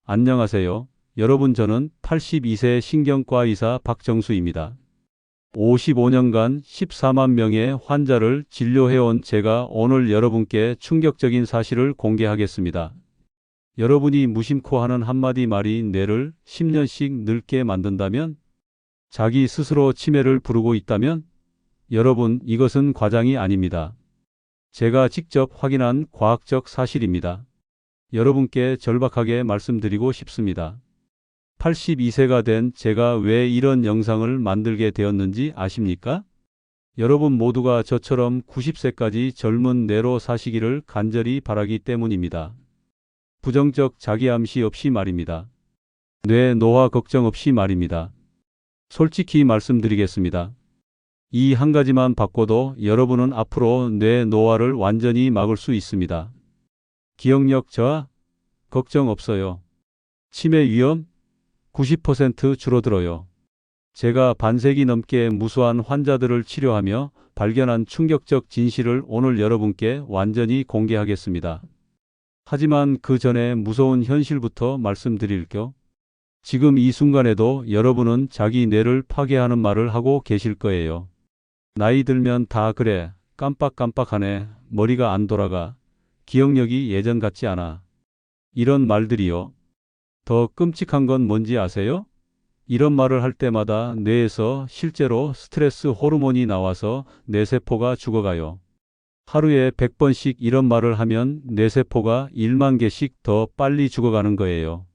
안녕하세요. 여러분, 저는 82세 신경과 의사 박정수입니다. 55년간 14만 명의 환자를 진료해온 제가 오늘 여러분께 충격적인 사실을 공개하겠습니다. 여러분이 무심코 하는 한마디 말이 뇌를 10년씩 늙게 만든다면, 자기 스스로 치매를 부르고 있다면, 여러분, 이것은 과장이 아닙니다. 제가 직접 확인한 과학적 사실입니다. 여러분께 절박하게 말씀드리고 싶습니다. 82세가 된 제가 왜 이런 영상을 만들게 되었는지 아십니까? 여러분 모두가 저처럼 90세까지 젊은 뇌로 사시기를 간절히 바라기 때문입니다. 부정적 자기암시 없이 말입니다. 뇌 노화 걱정 없이 말입니다. 솔직히 말씀드리겠습니다. 이 한 가지만 바꿔도 여러분은 앞으로 뇌 노화를 완전히 막을 수 있습니다. 기억력 저하? 걱정 없어요. 치매 위험? 90% 줄어들어요. 제가 반세기 넘게 무수한 환자들을 치료하며 발견한 충격적 진실을 오늘 여러분께 완전히 공개하겠습니다. 하지만 그 전에 무서운 현실부터 말씀드릴게요. 지금 이 순간에도 여러분은 자기 뇌를 파괴하는 말을 하고 계실 거예요. 나이 들면 다 그래. 깜빡깜빡하네. 머리가 안 돌아가. 기억력이 예전 같지 않아. 이런 말들이요. 더 끔찍한 건 뭔지 아세요? 이런 말을 할 때마다 뇌에서 실제로 스트레스 호르몬이 나와서 뇌세포가 죽어가요. 하루에 100번씩 이런 말을 하면 뇌세포가 1만 개씩 더 빨리 죽어가는 거예요.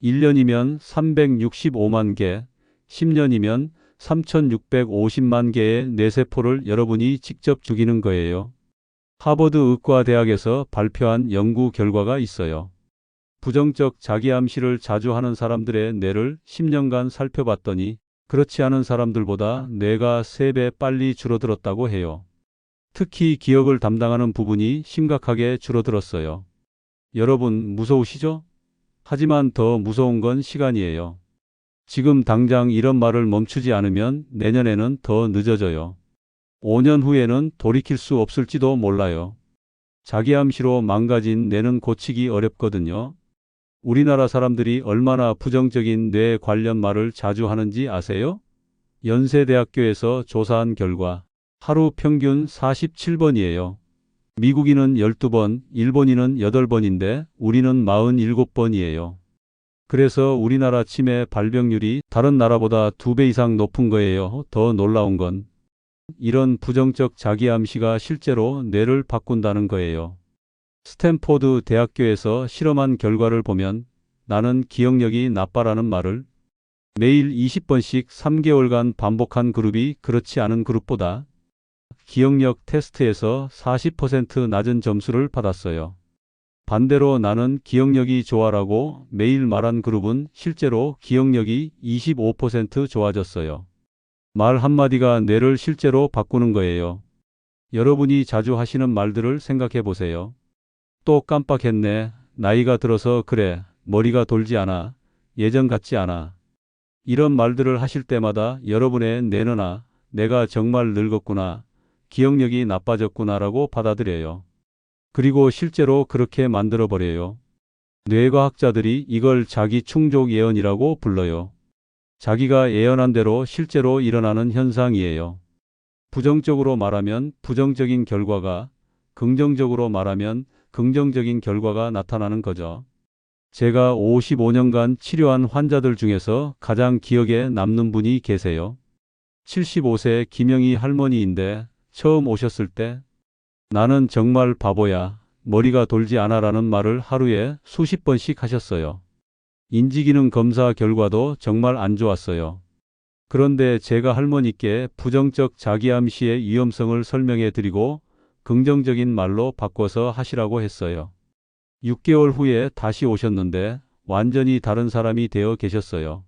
1년이면 365만 개, 10년이면 3650만 개의 뇌세포를 여러분이 직접 죽이는 거예요. 하버드 의과대학에서 발표한 연구 결과가 있어요. 부정적 자기암시를 자주 하는 사람들의 뇌를 10년간 살펴봤더니 그렇지 않은 사람들보다 뇌가 3배 빨리 줄어들었다고 해요. 특히 기억을 담당하는 부분이 심각하게 줄어들었어요. 여러분 무서우시죠? 하지만 더 무서운 건 시간이에요. 지금 당장 이런 말을 멈추지 않으면 내년에는 더 늦어져요. 5년 후에는 돌이킬 수 없을지도 몰라요. 자기암시로 망가진 뇌는 고치기 어렵거든요. 우리나라 사람들이 얼마나 부정적인 뇌 관련 말을 자주 하는지 아세요? 연세대학교에서 조사한 결과 하루 평균 47번이에요. 미국인은 12번, 일본인은 8번인데 우리는 47번이에요. 그래서 우리나라 치매 발병률이 다른 나라보다 2배 이상 높은 거예요. 더 놀라운 건 이런 부정적 자기암시가 실제로 뇌를 바꾼다는 거예요. 스탠포드 대학교에서 실험한 결과를 보면 나는 기억력이 나빠라는 말을 매일 20번씩 3개월간 반복한 그룹이 그렇지 않은 그룹보다 기억력 테스트에서 40% 낮은 점수를 받았어요. 반대로 나는 기억력이 좋아라고 매일 말한 그룹은 실제로 기억력이 25% 좋아졌어요. 말 한마디가 뇌를 실제로 바꾸는 거예요. 여러분이 자주 하시는 말들을 생각해 보세요. 또 깜빡했네. 나이가 들어서 그래. 머리가 돌지 않아. 예전 같지 않아. 이런 말들을 하실 때마다 여러분의 뇌는 내가 정말 늙었구나. 기억력이 나빠졌구나라고 받아들여요. 그리고 실제로 그렇게 만들어버려요. 뇌과학자들이 이걸 자기 충족 예언이라고 불러요. 자기가 예언한 대로 실제로 일어나는 현상이에요. 부정적으로 말하면 부정적인 결과가, 긍정적으로 말하면 긍정적인 결과가 나타나는 거죠. 제가 55년간 치료한 환자들 중에서 가장 기억에 남는 분이 계세요. 75세 김영희 할머니인데 처음 오셨을 때 나는 정말 바보야. 머리가 돌지 않아라는 말을 하루에 수십 번씩 하셨어요. 인지기능 검사 결과도 정말 안 좋았어요. 그런데 제가 할머니께 부정적 자기암시의 위험성을 설명해 드리고 긍정적인 말로 바꿔서 하시라고 했어요. 6개월 후에 다시 오셨는데 완전히 다른 사람이 되어 계셨어요.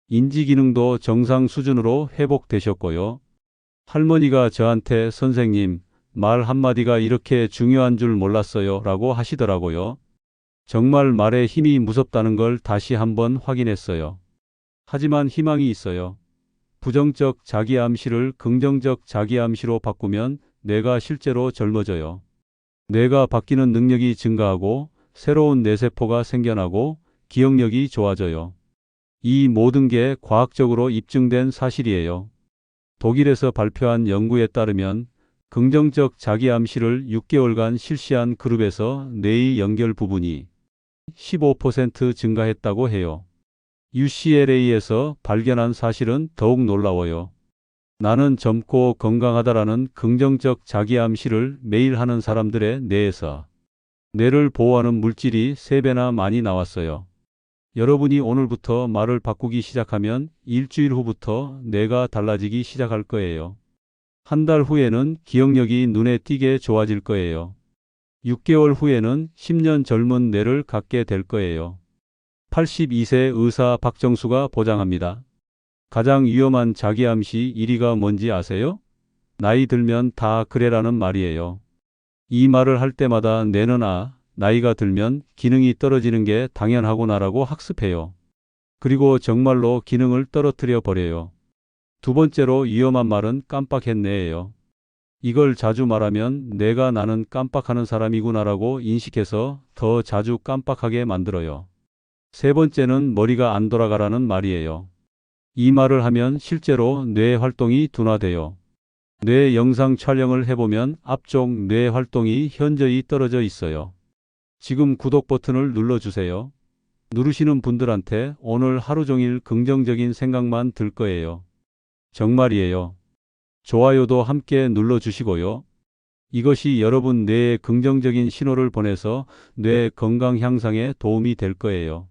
인지기능도 정상 수준으로 회복되셨고요. 할머니가 저한테 선생님, 말 한마디가 이렇게 중요한 줄 몰랐어요 라고 하시더라고요. 정말 말의 힘이 무섭다는 걸 다시 한번 확인했어요. 하지만 희망이 있어요. 부정적 자기암시를 긍정적 자기암시로 바꾸면 뇌가 실제로 젊어져요. 뇌가 바뀌는 능력이 증가하고 새로운 뇌세포가 생겨나고 기억력이 좋아져요. 이 모든 게 과학적으로 입증된 사실이에요. 독일에서 발표한 연구에 따르면 긍정적 자기암시를 6개월간 실시한 그룹에서 뇌의 연결 부분이 15% 증가했다고 해요. UCLA에서 발견한 사실은 더욱 놀라워요. 나는 젊고 건강하다라는 긍정적 자기암시를 매일 하는 사람들의 뇌에서 뇌를 보호하는 물질이 3배나 많이 나왔어요. 여러분이 오늘부터 말을 바꾸기 시작하면 일주일 후부터 뇌가 달라지기 시작할 거예요. 한 달 후에는 기억력이 눈에 띄게 좋아질 거예요. 6개월 후에는 10년 젊은 뇌를 갖게 될 거예요. 82세 의사 박정수가 보장합니다. 가장 위험한 자기암시 1위가 뭔지 아세요? 나이 들면 다 그래라는 말이에요. 이 말을 할 때마다 뇌는 나이가 들면 기능이 떨어지는 게 당연하구나라고 학습해요. 그리고 정말로 기능을 떨어뜨려 버려요. 두 번째로 위험한 말은 깜빡했네예요. 이걸 자주 말하면 내가 나는 깜빡하는 사람이구나라고 인식해서 더 자주 깜빡하게 만들어요. 세 번째는 머리가 안 돌아가라는 말이에요. 이 말을 하면 실제로 뇌 활동이 둔화돼요. 뇌 영상 촬영을 해보면 앞쪽 뇌 활동이 현저히 떨어져 있어요. 지금 구독 버튼을 눌러주세요. 누르시는 분들한테 오늘 하루 종일 긍정적인 생각만 들 거예요. 정말이에요. 좋아요도 함께 눌러주시고요. 이것이 여러분 뇌에 긍정적인 신호를 보내서 뇌 건강 향상에 도움이 될 거예요.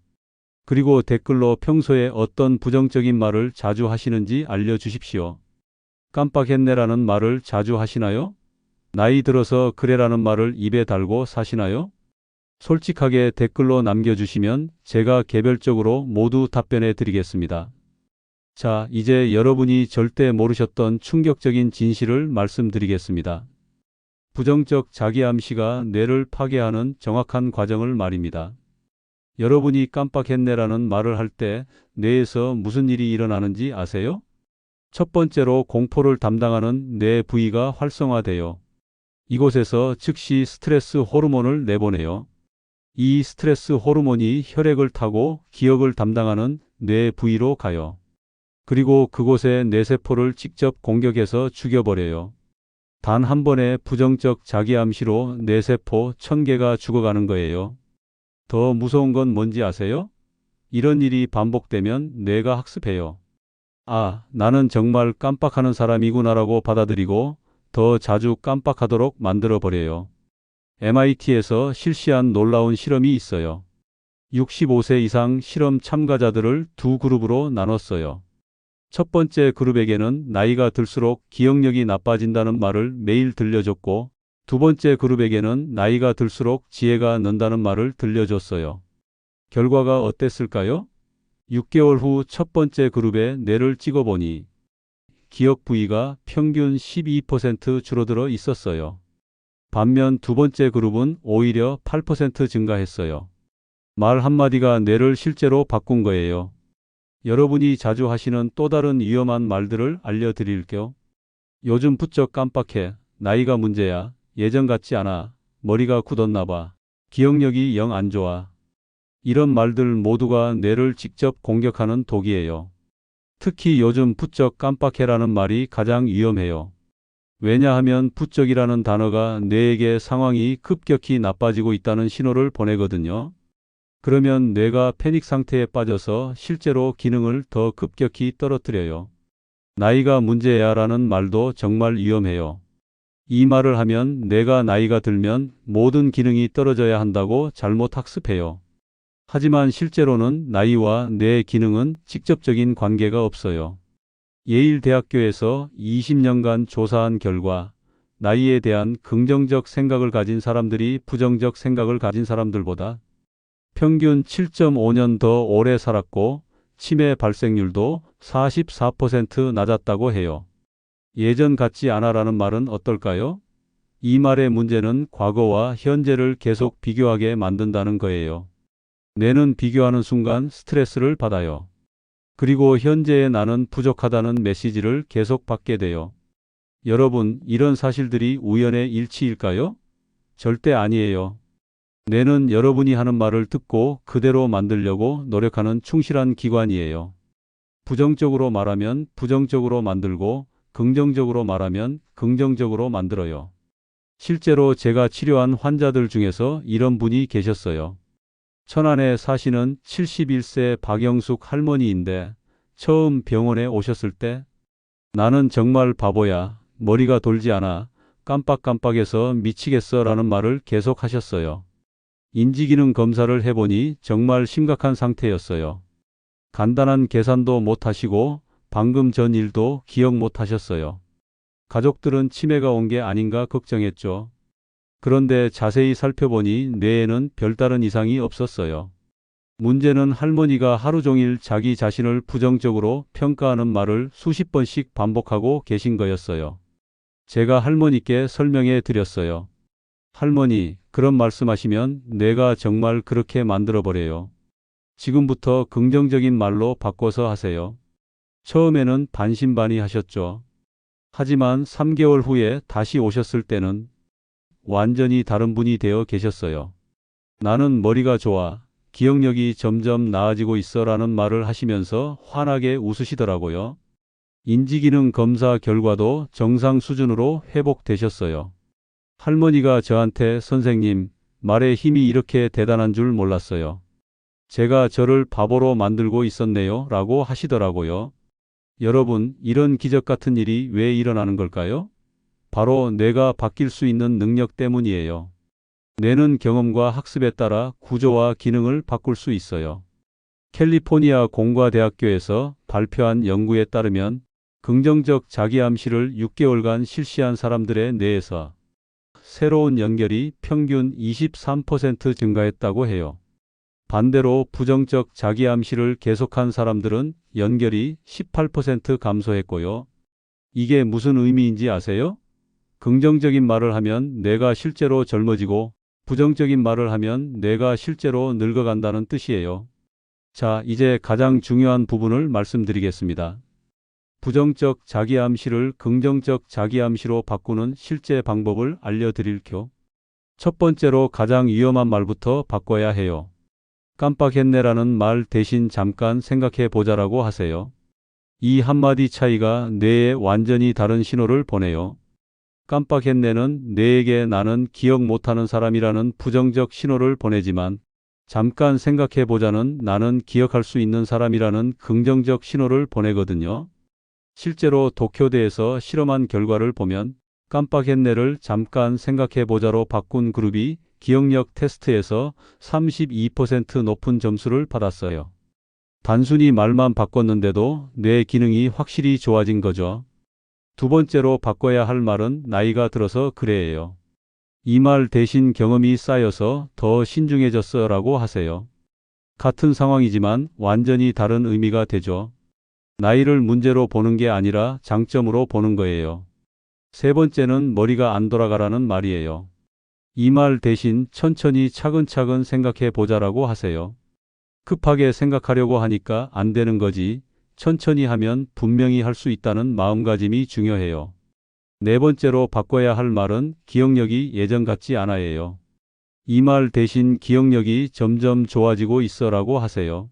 그리고 댓글로 평소에 어떤 부정적인 말을 자주 하시는지 알려주십시오. 깜빡했네라는 말을 자주 하시나요? 나이 들어서 그래라는 말을 입에 달고 사시나요? 솔직하게 댓글로 남겨주시면 제가 개별적으로 모두 답변해 드리겠습니다. 자, 이제 여러분이 절대 모르셨던 충격적인 진실을 말씀드리겠습니다. 부정적 자기암시가 뇌를 파괴하는 정확한 과정을 말입니다. 여러분이 깜빡했네라는 말을 할 때 뇌에서 무슨 일이 일어나는지 아세요? 첫 번째로 공포를 담당하는 뇌 부위가 활성화돼요. 이곳에서 즉시 스트레스 호르몬을 내보내요. 이 스트레스 호르몬이 혈액을 타고 기억을 담당하는 뇌 부위로 가요. 그리고 그곳의 뇌세포를 직접 공격해서 죽여버려요. 단 한 번의 부정적 자기암시로 뇌세포 1000개가 죽어가는 거예요. 더 무서운 건 뭔지 아세요? 이런 일이 반복되면 뇌가 학습해요. 나는 정말 깜빡하는 사람이구나라고 받아들이고 더 자주 깜빡하도록 만들어버려요. MIT에서 실시한 놀라운 실험이 있어요. 65세 이상 실험 참가자들을 두 그룹으로 나눴어요. 첫 번째 그룹에게는 나이가 들수록 기억력이 나빠진다는 말을 매일 들려줬고, 두 번째 그룹에게는 나이가 들수록 지혜가 는다는 말을 들려줬어요. 결과가 어땠을까요? 6개월 후 첫 번째 그룹의 뇌를 찍어보니 기억 부위가 평균 12% 줄어들어 있었어요. 반면 두 번째 그룹은 오히려 8% 증가했어요. 말 한마디가 뇌를 실제로 바꾼 거예요. 여러분이 자주 하시는 또 다른 위험한 말들을 알려드릴게요. 요즘 부쩍 깜빡해. 나이가 문제야. 예전 같지 않아. 머리가 굳었나 봐. 기억력이 영 안 좋아. 이런 말들 모두가 뇌를 직접 공격하는 독이에요. 특히 요즘 부쩍 깜빡해라는 말이 가장 위험해요. 왜냐하면 부쩍이라는 단어가 뇌에게 상황이 급격히 나빠지고 있다는 신호를 보내거든요. 그러면 뇌가 패닉 상태에 빠져서 실제로 기능을 더 급격히 떨어뜨려요. 나이가 문제야 라는 말도 정말 위험해요. 이 말을 하면 내가 나이가 들면 모든 기능이 떨어져야 한다고 잘못 학습해요. 하지만 실제로는 나이와 뇌 기능은 직접적인 관계가 없어요. 예일 대학교에서 20년간 조사한 결과 나이에 대한 긍정적 생각을 가진 사람들이 부정적 생각을 가진 사람들보다 평균 7.5년 더 오래 살았고 치매 발생률도 44% 낮았다고 해요. 예전 같지 않아라는 말은 어떨까요? 이 말의 문제는 과거와 현재를 계속 비교하게 만든다는 거예요. 뇌는 비교하는 순간 스트레스를 받아요. 그리고 현재의 나는 부족하다는 메시지를 계속 받게 돼요. 여러분, 이런 사실들이 우연의 일치일까요? 절대 아니에요. 뇌는 여러분이 하는 말을 듣고 그대로 만들려고 노력하는 충실한 기관이에요. 부정적으로 말하면 부정적으로 만들고 긍정적으로 말하면 긍정적으로 만들어요. 실제로 제가 치료한 환자들 중에서 이런 분이 계셨어요. 천안에 사시는 71세 박영숙 할머니인데 처음 병원에 오셨을 때 나는 정말 바보야. 머리가 돌지 않아. 깜빡깜빡해서 미치겠어 라는 말을 계속 하셨어요. 인지기능 검사를 해보니 정말 심각한 상태였어요. 간단한 계산도 못 하시고 방금 전 일도 기억 못 하셨어요. 가족들은 치매가 온 게 아닌가 걱정했죠. 그런데 자세히 살펴보니 뇌에는 별다른 이상이 없었어요. 문제는 할머니가 하루 종일 자기 자신을 부정적으로 평가하는 말을 수십 번씩 반복하고 계신 거였어요. 제가 할머니께 설명해 드렸어요. 할머니, 그런 말씀하시면 뇌가 정말 그렇게 만들어버려요. 지금부터 긍정적인 말로 바꿔서 하세요. 처음에는 반신반의하셨죠. 하지만 3개월 후에 다시 오셨을 때는 완전히 다른 분이 되어 계셨어요. 나는 머리가 좋아. 기억력이 점점 나아지고 있어 라는 말을 하시면서 환하게 웃으시더라고요. 인지기능 검사 결과도 정상 수준으로 회복되셨어요. 할머니가 저한테 선생님, 말의 힘이 이렇게 대단한 줄 몰랐어요. 제가 저를 바보로 만들고 있었네요 라고 하시더라고요. 여러분, 이런 기적 같은 일이 왜 일어나는 걸까요? 바로 뇌가 바뀔 수 있는 능력 때문이에요. 뇌는 경험과 학습에 따라 구조와 기능을 바꿀 수 있어요. 캘리포니아 공과대학교에서 발표한 연구에 따르면 긍정적 자기암시를 6개월간 실시한 사람들의 뇌에서 새로운 연결이 평균 23% 증가했다고 해요. 반대로 부정적 자기암시를 계속한 사람들은 연결이 18% 감소했고요. 이게 무슨 의미인지 아세요? 긍정적인 말을 하면 뇌가 실제로 젊어지고 부정적인 말을 하면 뇌가 실제로 늙어간다는 뜻이에요. 자, 이제 가장 중요한 부분을 말씀드리겠습니다. 부정적 자기암시를 긍정적 자기암시로 바꾸는 실제 방법을 알려드릴게요. 첫 번째로 가장 위험한 말부터 바꿔야 해요. 깜빡했네라는 말 대신 잠깐 생각해 보자라고 하세요. 이 한마디 차이가 뇌에 완전히 다른 신호를 보내요. 깜빡했네는 뇌에게 나는 기억 못하는 사람이라는 부정적 신호를 보내지만 잠깐 생각해 보자는 나는 기억할 수 있는 사람이라는 긍정적 신호를 보내거든요. 실제로 도쿄대에서 실험한 결과를 보면 깜빡했네를 잠깐 생각해 보자로 바꾼 그룹이 기억력 테스트에서 32% 높은 점수를 받았어요. 단순히 말만 바꿨는데도 뇌 기능이 확실히 좋아진 거죠. 두 번째로 바꿔야 할 말은 나이가 들어서 그래예요. 이 말 대신 경험이 쌓여서 더 신중해졌어 라고 하세요. 같은 상황이지만 완전히 다른 의미가 되죠. 나이를 문제로 보는 게 아니라 장점으로 보는 거예요. 세 번째는 머리가 안 돌아가라는 말이에요. 이 말 대신 천천히 차근차근 생각해 보자라고 하세요. 급하게 생각하려고 하니까 안 되는 거지. 천천히 하면 분명히 할 수 있다는 마음가짐이 중요해요. 네 번째로 바꿔야 할 말은 기억력이 예전 같지 않아예요. 이 말 대신 기억력이 점점 좋아지고 있어라고 하세요.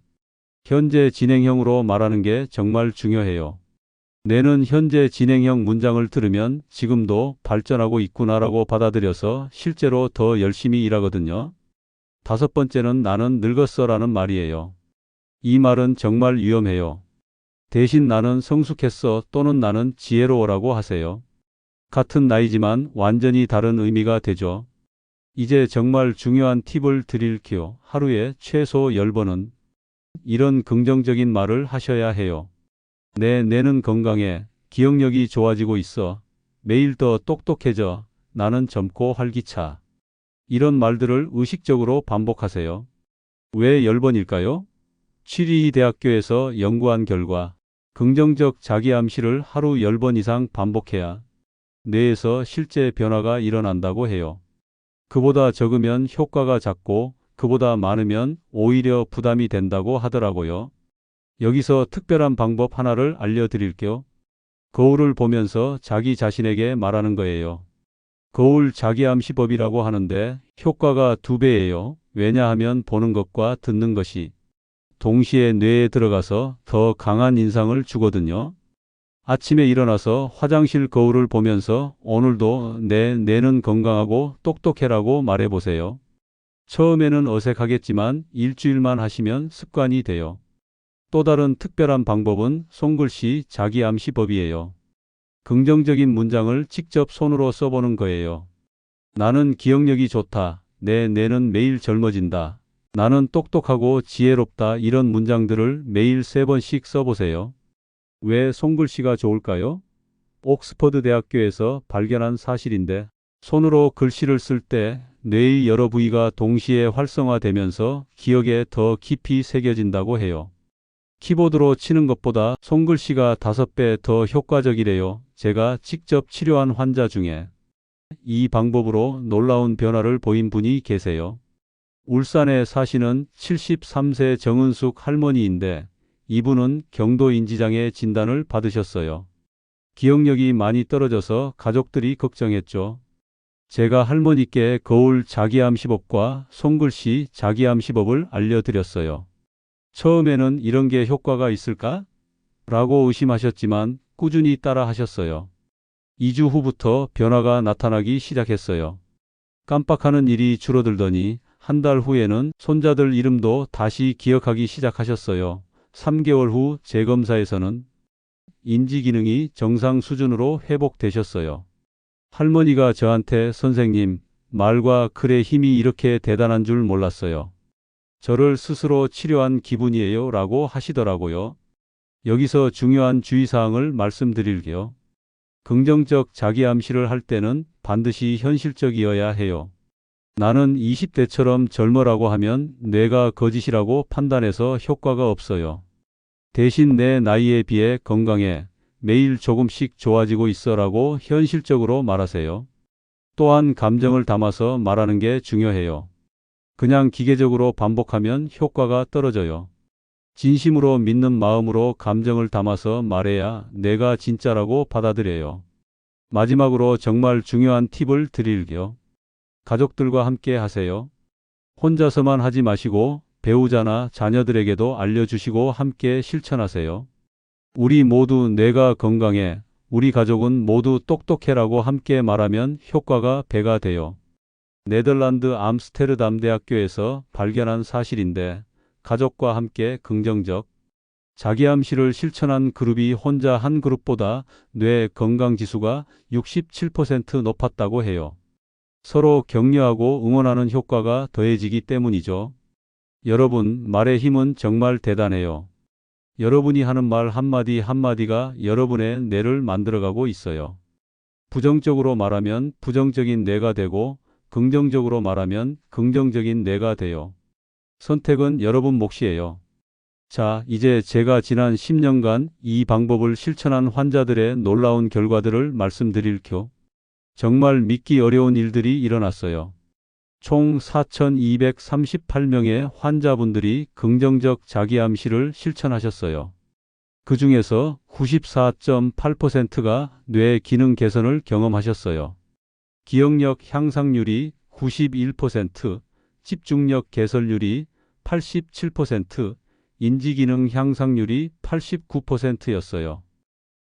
현재 진행형으로 말하는 게 정말 중요해요. 뇌는 현재 진행형 문장을 들으면 지금도 발전하고 있구나라고 받아들여서 실제로 더 열심히 일하거든요. 다섯 번째는 나는 늙었어라는 말이에요. 이 말은 정말 위험해요. 대신 나는 성숙했어 또는 나는 지혜로워라고 하세요. 같은 나이지만 완전히 다른 의미가 되죠. 이제 정말 중요한 팁을 드릴게요. 하루에 최소 10번은 이런 긍정적인 말을 하셔야 해요. 내 뇌는 건강해. 기억력이 좋아지고 있어. 매일 더 똑똑해져. 나는 젊고 활기차. 이런 말들을 의식적으로 반복하세요. 왜 10번일까요? 취리 대학교에서 연구한 결과 긍정적 자기암시를 하루 10번 이상 반복해야 뇌에서 실제 변화가 일어난다고 해요. 그보다 적으면 효과가 작고 그보다 많으면 오히려 부담이 된다고 하더라고요. 여기서 특별한 방법 하나를 알려드릴게요. 거울을 보면서 자기 자신에게 말하는 거예요. 거울 자기암시법이라고 하는데 효과가 2배예요. 왜냐하면 보는 것과 듣는 것이 동시에 뇌에 들어가서 더 강한 인상을 주거든요. 아침에 일어나서 화장실 거울을 보면서 오늘도 내 뇌는 건강하고 똑똑해라고 말해보세요. 처음에는 어색하겠지만 일주일만 하시면 습관이 돼요. 또 다른 특별한 방법은 손글씨 자기암시법이에요. 긍정적인 문장을 직접 손으로 써보는 거예요. 나는 기억력이 좋다. 내 뇌는 매일 젊어진다. 나는 똑똑하고 지혜롭다. 이런 문장들을 매일 3번씩 써보세요. 왜 손글씨가 좋을까요? 옥스퍼드 대학교에서 발견한 사실인데 손으로 글씨를 쓸 때 뇌의 여러 부위가 동시에 활성화되면서 기억에 더 깊이 새겨진다고 해요. 키보드로 치는 것보다 손글씨가 5배 더 효과적이래요. 제가 직접 치료한 환자 중에 이 방법으로 놀라운 변화를 보인 분이 계세요. 울산에 사시는 73세 정은숙 할머니인데 이분은 경도인지장애 진단을 받으셨어요. 기억력이 많이 떨어져서 가족들이 걱정했죠. 제가 할머니께 거울 자기암시법과 손글씨 자기암시법을 알려드렸어요. 처음에는 이런 게 효과가 있을까? 라고 의심하셨지만 꾸준히 따라 하셨어요. 2주 후부터 변화가 나타나기 시작했어요. 깜빡하는 일이 줄어들더니 한 달 후에는 손자들 이름도 다시 기억하기 시작하셨어요. 3개월 후 재검사에서는 인지 기능이 정상 수준으로 회복되셨어요. 할머니가 저한테 선생님, 말과 글의 힘이 이렇게 대단한 줄 몰랐어요. 저를 스스로 치료한 기분이에요 라고 하시더라고요. 여기서 중요한 주의사항을 말씀드릴게요. 긍정적 자기암시를 할 때는 반드시 현실적이어야 해요. 나는 20대처럼 젊어라고 하면 뇌가 거짓이라고 판단해서 효과가 없어요. 대신 내 나이에 비해 건강해. 매일 조금씩 좋아지고 있어라고 현실적으로 말하세요. 또한 감정을 담아서 말하는 게 중요해요. 그냥 기계적으로 반복하면 효과가 떨어져요. 진심으로 믿는 마음으로 감정을 담아서 말해야 내가 진짜라고 받아들여요. 마지막으로 정말 중요한 팁을 드릴게요. 가족들과 함께 하세요. 혼자서만 하지 마시고 배우자나 자녀들에게도 알려주시고 함께 실천하세요. 우리 모두 뇌가 건강해. 우리 가족은 모두 똑똑해라고 함께 말하면 효과가 배가 돼요. 네덜란드 암스테르담 대학교에서 발견한 사실인데 가족과 함께 긍정적 자기암시를 실천한 그룹이 혼자 한 그룹보다 뇌 건강지수가 67% 높았다고 해요. 서로 격려하고 응원하는 효과가 더해지기 때문이죠. 여러분, 말의 힘은 정말 대단해요. 여러분이 하는 말 한마디 한마디가 여러분의 뇌를 만들어가고 있어요. 부정적으로 말하면 부정적인 뇌가 되고 긍정적으로 말하면 긍정적인 뇌가 돼요. 선택은 여러분 몫이에요. 자, 이제 제가 지난 10년간 이 방법을 실천한 환자들의 놀라운 결과들을 말씀드릴게요. 정말 믿기 어려운 일들이 일어났어요. 총 4,238명의 환자분들이 긍정적 자기암시를 실천하셨어요. 그 중에서 94.8%가 뇌 기능 개선을 경험하셨어요. 기억력 향상률이 91%, 집중력 개선율이 87%, 인지기능 향상률이 89%였어요.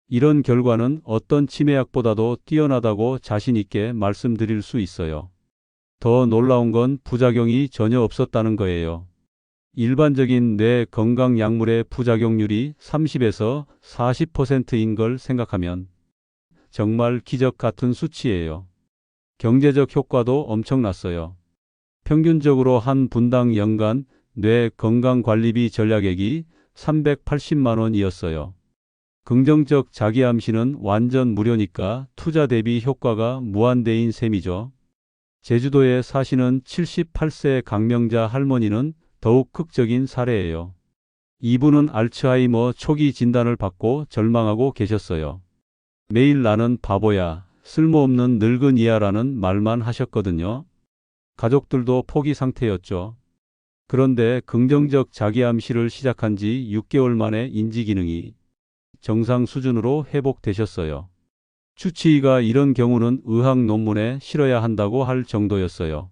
이런 결과는 어떤 치매약보다도 뛰어나다고 자신 있게 말씀드릴 수 있어요. 더 놀라운 건 부작용이 전혀 없었다는 거예요. 일반적인 뇌 건강 약물의 부작용률이 30에서 40%인 걸 생각하면 정말 기적 같은 수치예요. 경제적 효과도 엄청났어요. 평균적으로 한 분당 연간 뇌 건강관리비 전략액이 380만 원이었어요. 긍정적 자기암시는 완전 무료니까 투자 대비 효과가 무한대인 셈이죠. 제주도에 사시는 78세 강명자 할머니는 더욱 극적인 사례예요. 이분은 알츠하이머 초기 진단을 받고 절망하고 계셨어요. 매일 나는 바보야, 쓸모없는 늙은이야라는 말만 하셨거든요. 가족들도 포기 상태였죠. 그런데 긍정적 자기암시를 시작한 지 6개월 만에 인지기능이 정상 수준으로 회복되셨어요. 추치의가 이런 경우는 의학 논문에 실어야 한다고 할 정도였어요.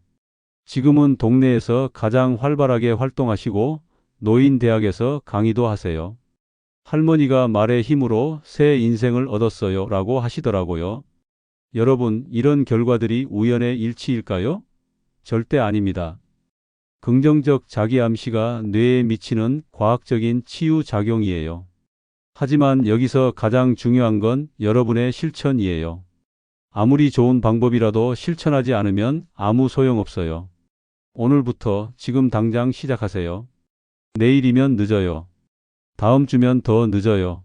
지금은 동네에서 가장 활발하게 활동하시고 노인대학에서 강의도 하세요. 할머니가 말의 힘으로 새 인생을 얻었어요 라고 하시더라고요. 여러분, 이런 결과들이 우연의 일치일까요? 절대 아닙니다. 긍정적 자기암시가 뇌에 미치는 과학적인 치유 작용이에요. 하지만 여기서 가장 중요한 건 여러분의 실천이에요. 아무리 좋은 방법이라도 실천하지 않으면 아무 소용없어요. 오늘부터 지금 당장 시작하세요. 내일이면 늦어요. 다음 주면 더 늦어요.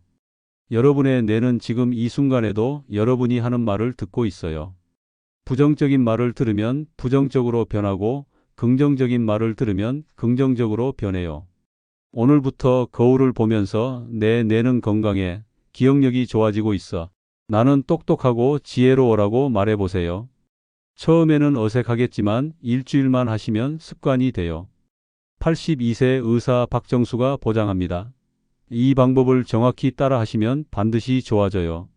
여러분의 뇌는 지금 이 순간에도 여러분이 하는 말을 듣고 있어요. 부정적인 말을 들으면 부정적으로 변하고 긍정적인 말을 들으면 긍정적으로 변해요. 오늘부터 거울을 보면서 내 뇌는 건강해. 기억력이 좋아지고 있어. 나는 똑똑하고 지혜로워라고 말해보세요. 처음에는 어색하겠지만 일주일만 하시면 습관이 돼요. 82세 의사 박정수가 보장합니다. 이 방법을 정확히 따라 하시면 반드시 좋아져요.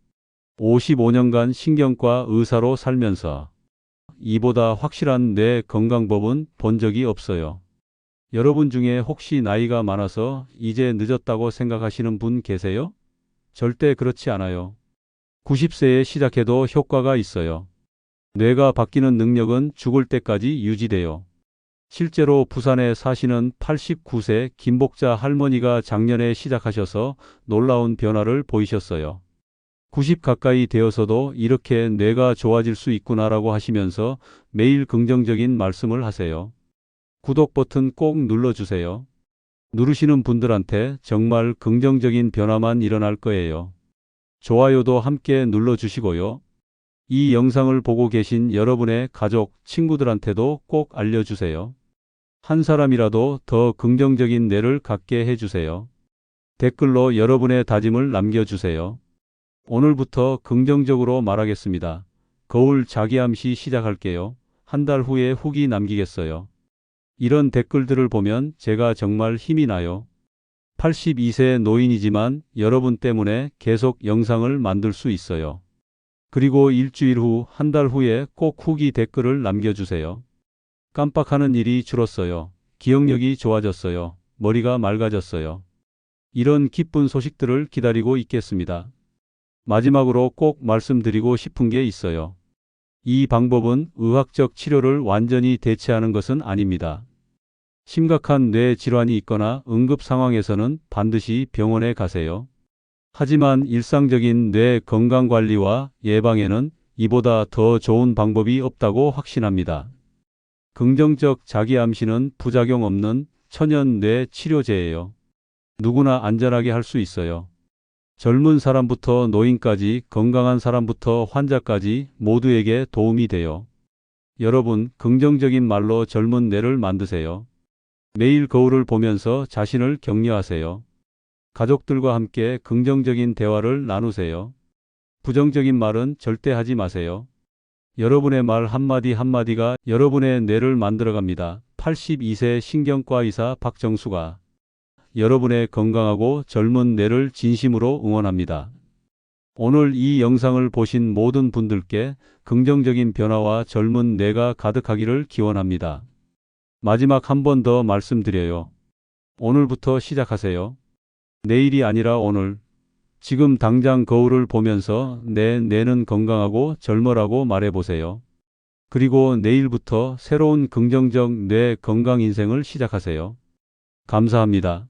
55년간 신경과 의사로 살면서 이보다 확실한 뇌 건강법은 본 적이 없어요. 여러분 중에 혹시 나이가 많아서 이제 늦었다고 생각하시는 분 계세요? 절대 그렇지 않아요. 90세에 시작해도 효과가 있어요. 뇌가 바뀌는 능력은 죽을 때까지 유지돼요. 실제로 부산에 사시는 89세 김복자 할머니가 작년에 시작하셔서 놀라운 변화를 보이셨어요. 90 가까이 되어서도 이렇게 뇌가 좋아질 수 있구나라고 하시면서 매일 긍정적인 말씀을 하세요. 구독 버튼 꼭 눌러주세요. 누르시는 분들한테 정말 긍정적인 변화만 일어날 거예요. 좋아요도 함께 눌러주시고요. 이 영상을 보고 계신 여러분의 가족, 친구들한테도 꼭 알려주세요. 한 사람이라도 더 긍정적인 뇌를 갖게 해주세요. 댓글로 여러분의 다짐을 남겨주세요. 오늘부터 긍정적으로 말하겠습니다. 거울 자기암시 시작할게요. 한 달 후에 후기 남기겠어요. 이런 댓글들을 보면 제가 정말 힘이 나요. 82세 노인이지만 여러분 때문에 계속 영상을 만들 수 있어요. 그리고 일주일 후, 한 달 후에 꼭 후기 댓글을 남겨주세요. 깜빡하는 일이 줄었어요. 기억력이 좋아졌어요. 머리가 맑아졌어요. 이런 기쁜 소식들을 기다리고 있겠습니다. 마지막으로 꼭 말씀드리고 싶은 게 있어요. 이 방법은 의학적 치료를 완전히 대체하는 것은 아닙니다. 심각한 뇌 질환이 있거나 응급 상황에서는 반드시 병원에 가세요. 하지만 일상적인 뇌 건강 관리와 예방에는 이보다 더 좋은 방법이 없다고 확신합니다. 긍정적 자기암시는 부작용 없는 천연 뇌 치료제예요. 누구나 안전하게 할 수 있어요. 젊은 사람부터 노인까지, 건강한 사람부터 환자까지 모두에게 도움이 돼요. 여러분, 긍정적인 말로 젊은 뇌를 만드세요. 매일 거울을 보면서 자신을 격려하세요. 가족들과 함께 긍정적인 대화를 나누세요. 부정적인 말은 절대 하지 마세요. 여러분의 말 한마디 한마디가 여러분의 뇌를 만들어갑니다. 82세 신경과 의사 박정수가 여러분의 건강하고 젊은 뇌를 진심으로 응원합니다. 오늘 이 영상을 보신 모든 분들께 긍정적인 변화와 젊은 뇌가 가득하기를 기원합니다. 마지막 한 번 더 말씀드려요. 오늘부터 시작하세요. 내일이 아니라 오늘. 지금 당장 거울을 보면서 내 뇌는 건강하고 젊어라고 말해보세요. 그리고 내일부터 새로운 긍정적 뇌 건강 인생을 시작하세요. 감사합니다.